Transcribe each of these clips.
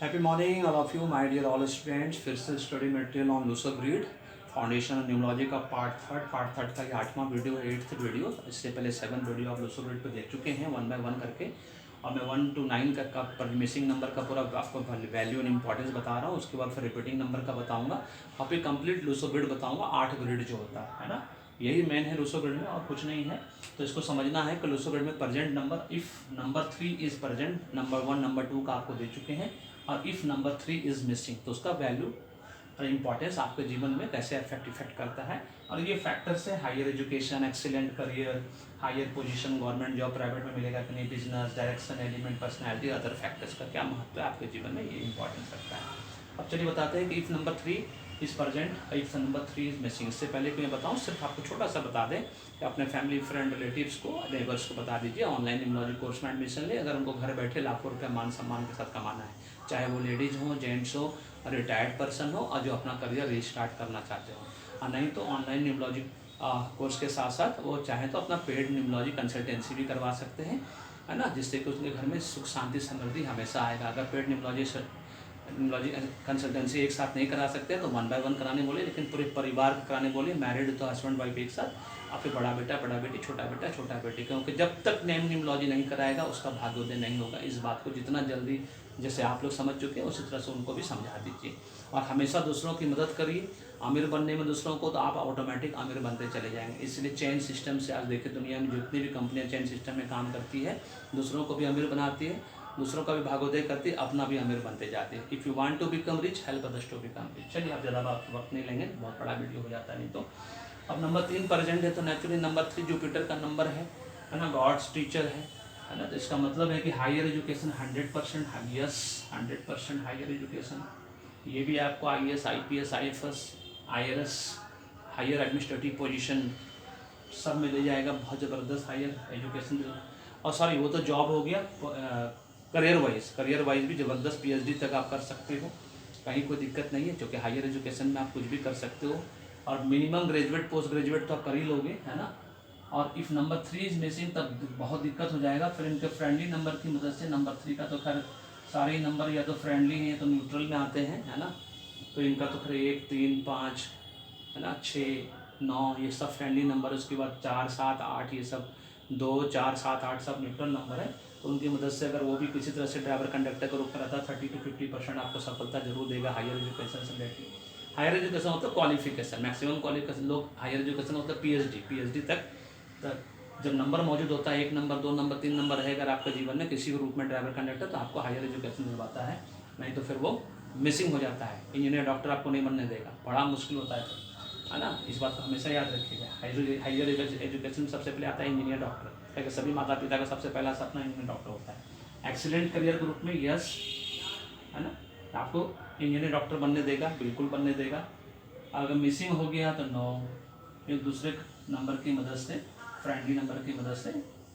Happy morning all of you my dear all students. फिर से study material on Lo Shu grid foundation numerology का part third का ये 8वां video 8th video. इससे पहले 7 वीडियो आप लूसो ग्रिड पे देख चुके हैं 1 बाय 1 करके, और मैं 1 to 9 का मिसिंग नंबर का पूरा आपको वैल्यू एंड इंपॉर्टेंस बता रहा हूँ। उसके बाद फिर रिपीटिंग नंबर का बताऊँगा, और फिर कंप्लीट लूसो ग्रिड बताऊँगा। 8 ग्रिड जो होता है ना, यही मेन है लूसो ग्रिड में, और कुछ नहीं है। तो इसको समझना है कि लूसो ग्रिड में present number, if number 3 is present, number 1 number 2 का आपको दे चुके हैं, और इफ़ नंबर 3 इज़ मिसिंग तो उसका वैल्यू और इम्पॉर्टेंस आपके जीवन में कैसे इफेक्ट करता है। और ये फैक्टर्स है higher education, excellent career, higher position, government job private में मिलेगा कि नहीं, business, direction, element, personality, other factors का क्या महत्व है आपके जीवन में, ये इंपॉर्टेंस रखता है। अब चलिए बताते हैं कि if number 3 is present, if number 3 is missing. इससे पहले कि मैं बताऊँ, सिर्फ आपको छोटा सा बता दें कि अपने फैमिली, फ्रेंड, रिलेटिव्स को, नेबर्स को बता दीजिए ऑनलाइन न्यूमरोलॉजी कोर्स में एडमिशन ले। अगर उनको घर बैठे लाखों रुपया मान सम्मान के साथ कमाना है, चाहे वो लेडीज़ हो, जेंट्स हो, रिटायर्ड पर्सन हो, और जो अपना करियर रीस्टार्ट करना चाहते हो, और नहीं तो ऑनलाइन न्यूमरोलॉजी कोर्स के साथ साथ वो चाहें तो अपना पेड न्यूमरोलॉजी कंसल्टेंसी भी करवा सकते हैं, है ना, जिससे कि उसके घर में सुख शांति समृद्धि हमेशा आएगा। अगर पेड न्यूमरोलॉजी कंसल्टेंसी एक साथ नहीं करा सकते तो 1 बाय 1 कराने बोले, लेकिन पूरे परिवार को कराने बोले, मैरिड तो हस्बैंड वाइफ एक साथ, और फिर बड़ा बेटा, बड़ा बेटी, छोटा बेटा, छोटा बेटी, क्योंकि जब तक नेम न्यूमरोलॉजी नहीं कराएगा उसका भाग्योदय नहीं होगा। इस बात को जितना जल्दी जैसे आप लोग समझ चुके हैं उसी तरह से उनको भी समझा दीजिए। और हमेशा दूसरों की मदद करिए। अमीर बनने में दूसरों को तो आप ऑटोमेटिक अमीर बनते चले जाएंगे। इसलिए चेन सिस्टम से आज देखिए दुनिया में जितनी भी कंपनियां चेन सिस्टम में काम करती है, दूसरों को भी अमीर बनाती है, दूसरों का भी भागोदय करती है, अपना भी अमीर बनते जाते हैं। If you want to become rich, help others to become rich. चलिए आप ज़्यादा वक्त नहीं लेंगे, बहुत बड़ा वीडियो हो जाता है नहीं तो। अब नंबर 3 प्रेजेंट है तो नेचुरली नंबर 3 जुपिटर का नंबर है ना, गॉड्स टीचर है ना। तो इसका मतलब है कि higher education 100%, yes 100% higher education. ये भी आपको IAS, IPS, IFS, IRS, higher administrative position सब में ले जाएगा। बहुत ज़बरदस्त हायर एजुकेशन। और सॉरी, वो तो जॉब हो गया। करियर वाइज भी ज़बरदस्त PhD तक आप कर सकते हो, कहीं कोई दिक्कत नहीं है, क्योंकि हायर एजुकेशन में आप कुछ भी कर सकते हो। और मिनिमम ग्रेजुएट, पोस्ट ग्रेजुएट तो आप कर ही लोगे, है ना। और इफ़ नंबर 3 इज मिसिंग तब बहुत दिक्कत हो जाएगा। फिर इनके फ्रेंडली नंबर की मदद से, नंबर 3 का तो खैर सारे ही नंबर या तो फ्रेंडली हैं या तो न्यूट्रल में आते हैं, है ना। तो इनका तो खैर 1, 3, 5, है ना, 6, 9 ये सब फ्रेंडली नंबर है। उसके बाद 4, 7, 8 ये सब 2, 4, 7, 8 सब न्यूट्रल नंबर है। तो उनकी मदद से अगर वो भी किसी तरह से ड्राइवर कंडक्टर के रूप में रहता है, 30 to 50% आपको सफलता जरूर देगा हायर एजुकेशन से रिलेटेड। हायर एजुकेशन मतलब क्वालिफिकेशन, मैक्सिमम क्वालिफिकेशन। लोग हायर एजुकेशन मतलब PhD तक जब नंबर मौजूद होता है, 1 नंबर, 2 नंबर, 3 नंबर है अगर आपके जीवन में किसी भी रूप में ड्राइवर कंडक्टर, तो आपको हायर एजुकेशन दिलवाता है, नहीं तो फिर वो मिसिंग हो जाता है। इंजीनियर, डॉक्टर आपको नहीं बनने देगा, बड़ा मुश्किल होता है ना। इस बात को हमेशा याद रखिएगा। हायर एजुकेशन में सबसे पहले आता है इंजीनियर, डॉक्टर, क्योंकि सभी माता पिता का सबसे पहला सपना इंजीनियर, डॉक्टर होता है। एक्सीलेंट करियर ग्रुप में यस, है ना, आपको इंजीनियर, डॉक्टर बनने देगा, बिल्कुल बनने देगा। अगर मिसिंग हो गया तो नो। एक दूसरे नंबर की मदद से, फ्रेंडली नंबर की मदद से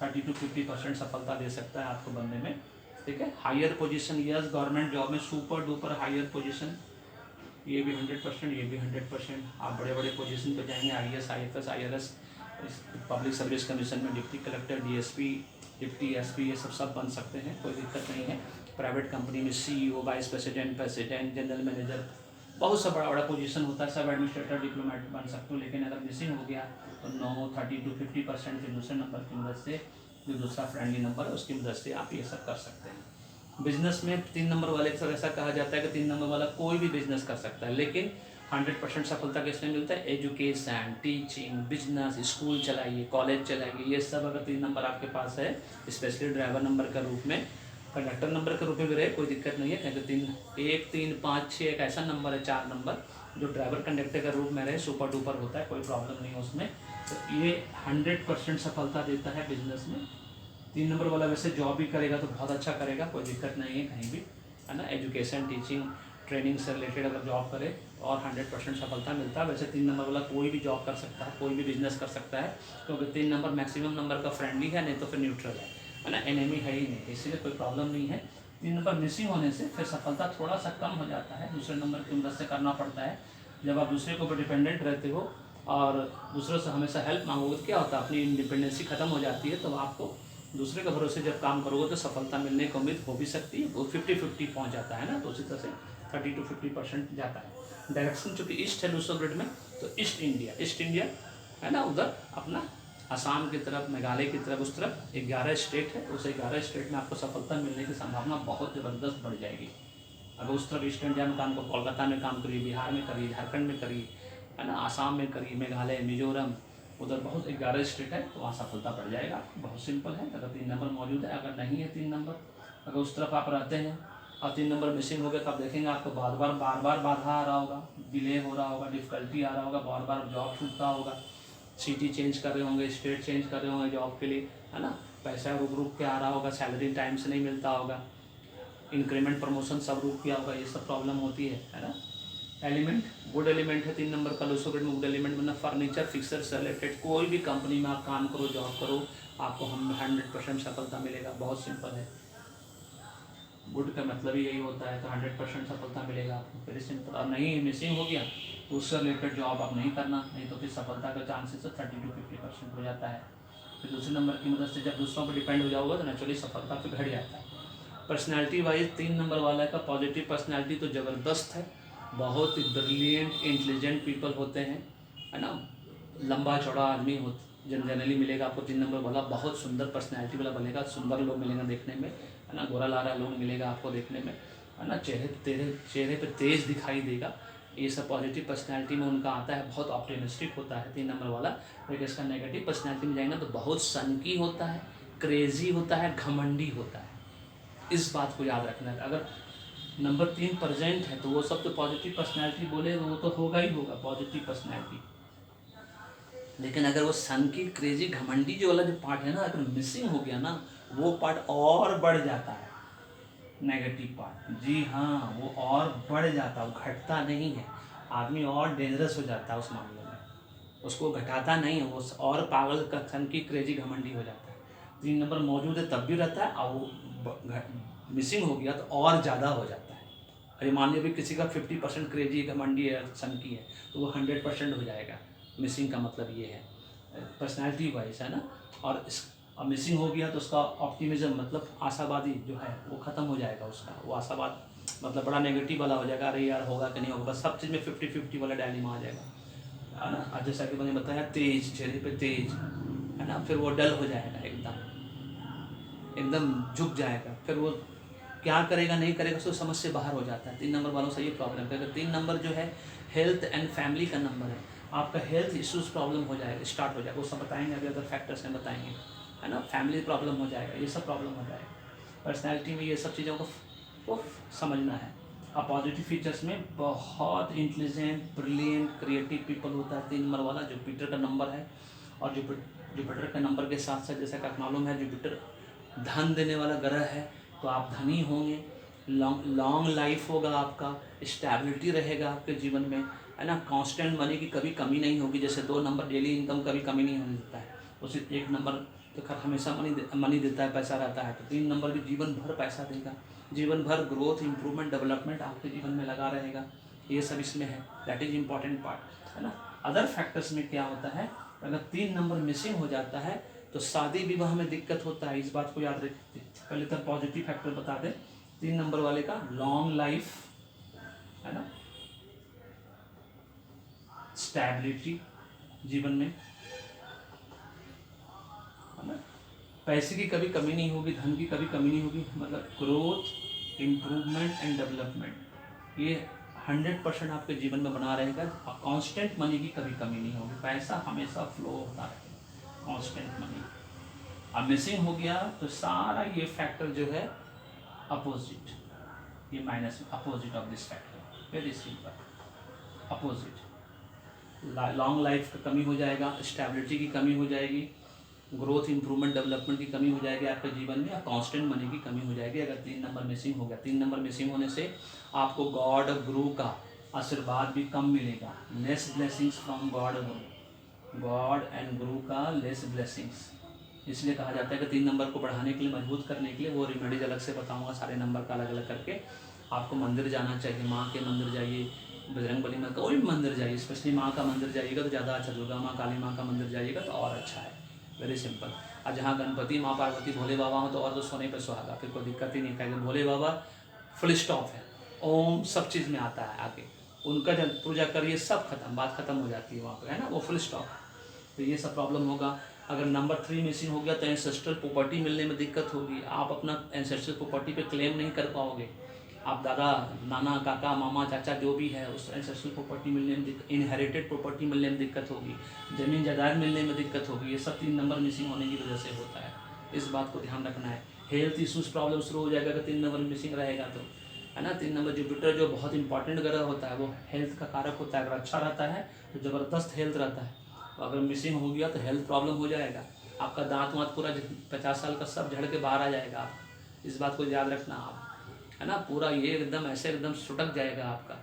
30 to 50% सफलता दे सकता है आपको बनने में, ठीक है। Higher position yes, government job में सुपर डुपर हायर पोजीशन, ये भी 100%, ये भी 100%। आप बड़े बड़े पोजीशन पे जाएंगे, IAS, IFS, IRS, public service commission में deputy collector, DSP, deputy SP, ये सब बन सकते हैं, कोई दिक्कत नहीं है। प्राइवेट कंपनी में CEO, vice president, general manager, बहुत सा बड़ा बड़ा पोजीशन होता है। सब एडमिनिस्ट्रेटर, डिप्लोमेट बन सकते हो। लेकिन अगर मिसिंग हो गया तो 9, 30 to 50% के दूसरे नंबर की मदद से, जो दूसरा फ्रेंडली नंबर है उसकी मदद से आप ये सब कर सकते हैं। बिजनेस में 3 नंबर वाले अक्सर ऐसा कहा जाता है कि 3 नंबर वाला कोई भी बिजनेस कर सकता है, लेकिन 100% सफलता किसमें मिलता है? एजुकेशन, टीचिंग, बिजनेस, स्कूल चलाइए, कॉलेज चलाइए, ये सब अगर 3 नंबर आपके पास है, स्पेशली ड्राइवर नंबर का रूप में, कंडक्टर नंबर के रूप में भी रहे, कोई दिक्कत नहीं है। क्योंकि 1, 3, 5, 6 एक ऐसा नंबर है, 4 नंबर जो ड्राइवर कंडक्टर का रूप में रहे, सुपर डुपर होता है, कोई प्रॉब्लम नहीं है उसमें। तो ये 100% सफलता देता है बिजनेस में। 3 नंबर वाला वैसे जॉब भी करेगा तो बहुत अच्छा करेगा, कोई दिक्कत नहीं है कहीं भी, है ना। एजुकेशन, टीचिंग, ट्रेनिंग से रिलेटेड अगर जॉब करे और 100% सफलता मिलता है। वैसे 3 नंबर वाला कोई भी जॉब कर सकता है, कोई भी बिजनेस कर सकता है, क्योंकि 3 नंबर मैक्सिमम नंबर का फ्रेंडली है, नहीं तो फिर न्यूट्रल है ना, एनिमी है ही नहीं, इसीलिए कोई प्रॉब्लम नहीं है। 3 नंबर मिसिंग होने से फिर सफलता थोड़ा सा कम हो जाता है, दूसरे नंबर की मदद से करना पड़ता है। जब आप दूसरे के ऊपर डिपेंडेंट रहते हो और दूसरों से हमेशा हेल्प मांगोगे तो क्या होता है, अपनी इंडिपेंडेंसी ख़त्म हो जाती है, तो आपको दूसरे के भरोसे जब काम करोगे तो सफलता मिलने की उम्मीद हो भी सकती है, वो 50-50 पहुँच जाता है ना, तो उसी तरह से 30-50% जाता है। डायरेक्शन चूँकि ईस्ट है लूसो ग्रिड में, तो ईस्ट इंडिया है ना, उधर अपना असम की तरफ, मेघालय की तरफ, उस तरफ 11 स्टेट है, उस 11 स्टेट में आपको सफलता मिलने की संभावना बहुत ज़बरदस्त बढ़ जाएगी। अगर उस तरफ ईस्ट इंडिया में काम को, कोलकाता में काम करिए, बिहार में करिए, झारखंड में करिए, है ना, आसाम में करिए, मेघालय, मिजोरम, उधर बहुत 11 स्टेट है, तो वहाँ सफलता बढ़ जाएगा आपको। बहुत सिंपल है। अगर 3 नंबर मौजूद है, अगर नहीं है 3 नंबर, अगर उस तरफ आप रहते हैं और 3 नंबर मिसिंग हो गया, तो आप देखेंगे आपको बार बार बाधा आ रहा होगा, डिले हो रहा होगा, डिफ़िकल्टी आ रहा होगा, बार बार जॉब छूटता होगा, सिटी चेंज कर रहे होंगे, स्टेट चेंज कर रहे होंगे जॉब के लिए, है ना, पैसा रुक के आ रहा होगा, सैलरी टाइम से नहीं मिलता होगा, इंक्रीमेंट प्रमोशन सब रुक गया होगा, ये सब प्रॉब्लम होती है ना। एलिमेंट गुड एलिमेंट है 3 नंबर का लूसो ग्रिड में। गुड एलिमेंट मतलब फर्नीचर फिक्सर से रिलेटेड कोई भी कंपनी में आप काम करो, जॉब करो, आपको हम 100% सफलता मिलेगा। बहुत सिंपल है। गुड का मतलब ही यही होता है, तो 100% सफलता मिलेगा आपको, वेरी सिंपल। और नहीं मिसिंग हो गया तो उससे रिलेटेड जॉब आप नहीं करना, नहीं तो फिर सफलता का चांसेस 30-50% हो जाता है। फिर दूसरे नंबर की मदद से जब दूसरों पर डिपेंड हो जाओगे तो नेचुरली सफलता फिर घट जाता है। पर्सनैलिटी वाइज 3 नंबर वाला का पॉजिटिव पर्सनैलिटी तो ज़बरदस्त है, बहुत ही ब्रिलियंट इंटेलिजेंट पीपल होते हैं, है ना, लंबा चौड़ा आदमी हो जनरली मिलेगा आपको 3 नंबर वाला, बहुत सुंदर पर्सनैलिटी वाला बनेगा, सुंदर लोग मिलेंगे देखने में, है ना, गोरा लारा लोग मिलेगा आपको देखने में, है ना, चेहरे पे तेज दिखाई देगा। ये सब पॉजिटिव पर्सनैलिटी में उनका आता है, बहुत ऑप्टिमिस्टिक होता है 3 नंबर वाला। लेकिन इसका नेगेटिव पर्सनैलिटी में जाएंगे तो बहुत सनकी होता है, क्रेजी होता है, घमंडी होता है। इस बात को याद रखना है। अगर नंबर 3 प्रेजेंट है तो वो सब तो पॉजिटिव पर्सनैलिटी बोले वो तो होगा ही होगा पॉजिटिव पर्सनैलिटी, लेकिन अगर वो सनकी क्रेजी घमंडी जो वाला जो पार्ट है ना, अगर मिसिंग हो गया ना, वो पार्ट और बढ़ जाता है, नेगेटिव पार्ट। जी हाँ, वो और बढ़ जाता है, वो घटता नहीं है। आदमी और डेंजरस हो जाता है उस मामले में, उसको घटाता नहीं है, वो और पागल का सनकी क्रेजी घमंडी हो जाता है। 3 नंबर मौजूद है तब भी रहता है, और वो मिसिंग हो गया तो और ज़्यादा हो जाता है। अरे मान लीजिए किसी का 50% क्रेजी घमंडी है, सनकी है, तो वो 100% हो जाएगा। मिसिंग का मतलब ये है पर्सनैलिटी वाइज, है ना। और मिसिंग हो गया तो उसका ऑप्टिमिज्म मतलब आशावादी जो है वो ख़त्म हो जाएगा, उसका वो आशावाद मतलब बड़ा नेगेटिव वाला हो जाएगा, अरे यार होगा कि नहीं होगा, बस सब चीज़ में 50-50 वाला डायलेमा आ जाएगा, है ना। और जैसा कि मैंने बताया, तेज चेहरे पे तेज, है ना, फिर वो डल हो जाएगा, एकदम झुक जाएगा, फिर वो क्या करेगा नहीं करेगा उसको समझ से बाहर हो जाता है। 3 नंबर वालों से ये प्रॉब्लम है। अगर 3 नंबर जो है हेल्थ एंड फैमिली का नंबर है, आपका हेल्थ इश्यूज प्रॉब्लम हो जाएगा, स्टार्ट हो जाएगा, वो सब बताएंगे अभी, अदर फैक्टर्स में बताएंगे, है ना। फैमिली प्रॉब्लम हो जाएगा, ये सब प्रॉब्लम हो जाएगा। पर्सनैलिटी में ये सब चीज़ों को समझना है। और पॉजिटिव फीचर्स में बहुत इंटेलिजेंट, ब्रिलियंट, क्रिएटिव पीपल होता है 3 नंबर वाला। जुपिटर का नंबर है, और जुपिटर के नंबर के साथ साथ जैसा कि मालूम है जुपिटर धन देने वाला ग्रह है, तो आप धनी होंगे, लॉन्ग लाइफ होगा आपका, स्टेबिलिटी रहेगा आपके जीवन में, है ना। कांस्टेंट मनी की कभी कमी नहीं होगी। जैसे 2 नंबर डेली इनकम कभी कमी नहीं होने देता है, उसे 1 नंबर तो खैर हमेशा मनी देता है, पैसा रहता है। तो 3 नंबर भी जीवन भर पैसा देगा, जीवन भर ग्रोथ, इंप्रूवमेंट, डेवलपमेंट आपके जीवन में लगा रहेगा। ये सब इसमें है, दैट इज इम्पॉर्टेंट पार्ट, है ना। अदर फैक्टर्स में क्या होता है, अगर 3 नंबर मिसिंग हो जाता है तो शादी विवाह में दिक्कत होता है। इस बात को याद रखिए। पहले तो पॉजिटिव फैक्टर बता दें 3 नंबर वाले का, लॉन्ग लाइफ, है ना, स्टेबिलिटी जीवन में, है ना, पैसे की कभी कमी नहीं होगी, धन की कभी कमी नहीं होगी, मतलब ग्रोथ, इम्प्रूवमेंट एंड डेवलपमेंट ये 100% आपके जीवन में बना रहेगा। कांस्टेंट मनी की कभी कमी नहीं होगी, पैसा हमेशा फ्लो होता रहेगा, कांस्टेंट मनी। अब मिसिंग हो गया तो सारा ये फैक्टर जो है अपोजिट, ये minus opposite of this factor, very simple opposite. Long life का कमी हो जाएगा, स्टेबिलिटी की कमी हो जाएगी, ग्रोथ, इंप्रूवमेंट, डेवलपमेंट की कमी हो जाएगी आपके जीवन में, या कांस्टेंट मनी की कमी हो जाएगी अगर 3 नंबर मिसिंग हो गया। 3 नंबर मिसिंग होने से आपको गॉड गुरु का आशीर्वाद भी कम मिलेगा, less blessings from God and गुरु का लेस ब्लेसिंग्स। इसलिए कहा जाता है कि 3 नंबर को बढ़ाने के लिए, मजबूत करने के लिए, वो रेमेडीज अलग से बताऊंगा सारे नंबर का अलग अलग करके। आपको मंदिर जाना चाहिए, माँ के मंदिर जाइए, बजरंगबली में कोई भी मंदिर जाइए, स्पेशली माँ का मंदिर जाइएगा तो ज़्यादा अच्छा, दुर्गा माँ, काली माँ का मंदिर जाइएगा तो और अच्छा है, वेरी सिंपल। और जहाँ गणपति माँ पार्वती भोले बाबा हो तो और तो सोने पे सुहागा, फिर कोई दिक्कत ही नहीं। कहेंगे भोले बाबा फुल स्टॉप है, ओम सब चीज़ में आता है आगे, उनका जब पूजा करिए सब खत्म, बात खत्म हो जाती है वहाँ पे, है ना, वो फुल स्टॉप। तो ये सब प्रॉब्लम होगा। अगर नंबर 3 मिसिंग हो गया तो एंसेस्ट्रल प्रॉपर्टी मिलने में दिक्कत होगी, आप अपना एंसेस्ट्रल प्रॉपर्टी पे क्लेम नहीं कर पाओगे। आप दादा नाना काका मामा चाचा जो भी है उस एंसेस्ट्रल प्रॉपर्टी मिलने में इनहेरिटेड प्रॉपर्टी मिलने में दिक्कत होगी, ज़मीन जायदाद मिलने में दिक्कत होगी। ये सब 3 नंबर मिसिंग होने की वजह से होता है, इस बात को ध्यान रखना है। हेल्थ इशूज़ प्रॉब्लम शुरू हो जाएगा अगर 3 नंबर मिसिंग रहेगा तो, है ना। 3 नंबर जुपिटर जो बहुत इंपॉर्टेंट ग्रह होता है वो हेल्थ का कारक होता है। अगर अच्छा रहता है तो ज़बरदस्त हेल्थ रहता है, तो अगर मिसिंग हो गया तो हेल्थ प्रॉब्लम हो जाएगा। आपका दांत वाँत पूरा 50 साल का सब झड़ के बाहर आ जाएगा। आप इस बात को याद रखना आप, है ना। पूरा ये एकदम ऐसे एकदम सुटक जाएगा आपका।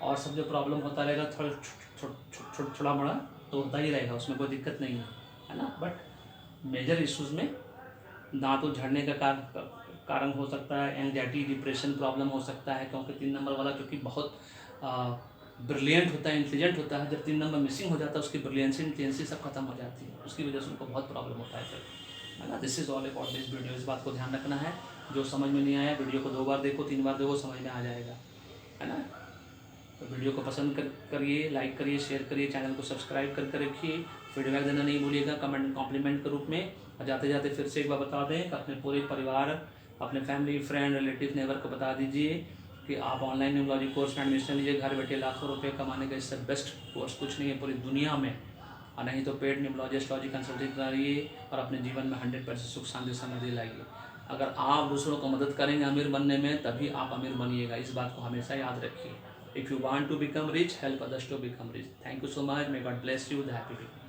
और सब जो प्रॉब्लम होता रहेगा थोड़ा बड़ा तो होता ही रहेगा, उसमें कोई दिक्कत नहीं है ना। बट मेजर इश्यूज़ में दांत झड़ने का कारण हो सकता है, एंग्जाइटी डिप्रेशन प्रॉब्लम हो सकता है, क्योंकि 3 नंबर वाला क्योंकि बहुत ब्रिलियंट होता है, इंटेलिजेंट होता है। जब 3 नंबर मिसिंग हो जाता है उसकी ब्रिलियंसी इंटेलिजेंसी सब खत्म हो जाती है, उसकी वजह से उनको बहुत प्रॉब्लम होता है फिर, है ना। This is all about this video. इस बात को ध्यान रखना है, जो समझ में नहीं आया वीडियो को 2 बार देखो 3 बार देखो, समझ में आ जाएगा, है ना। तो वीडियो को पसंद करिए, लाइक करिए, शेयर करिए, चैनल को सब्सक्राइब करके रखिए। फीडबैक देना नहीं भूलिएगा कमेंट कॉम्प्लीमेंट के रूप में। और जाते जाते फिर से एक बार बता दें कि अपने पूरे परिवार, अपने फैमिली फ्रेंड रिलेटिव नेबर को बता दीजिए कि आप ऑनलाइन न्यूमरोलॉजी कोर्स में एडमिशन लीजिए। घर बैठे लाखों रुपए कमाने का इससे बेस्ट कोर्स कुछ नहीं है पूरी दुनिया में। और नहीं तो पेड न्यूमरोलॉजी एस्ट्रोलॉजी कंसल्टिंग करिए और अपने जीवन में 100% सुख शांति समृद्धि लाइए। अगर आप दूसरों को मदद करेंगे अमीर बनने में तभी आप अमीर बनिएगा, इस बात को हमेशा याद रखिए। If you want to become rich, help others to become rich. Thank you so much. May God bless you. The happy people.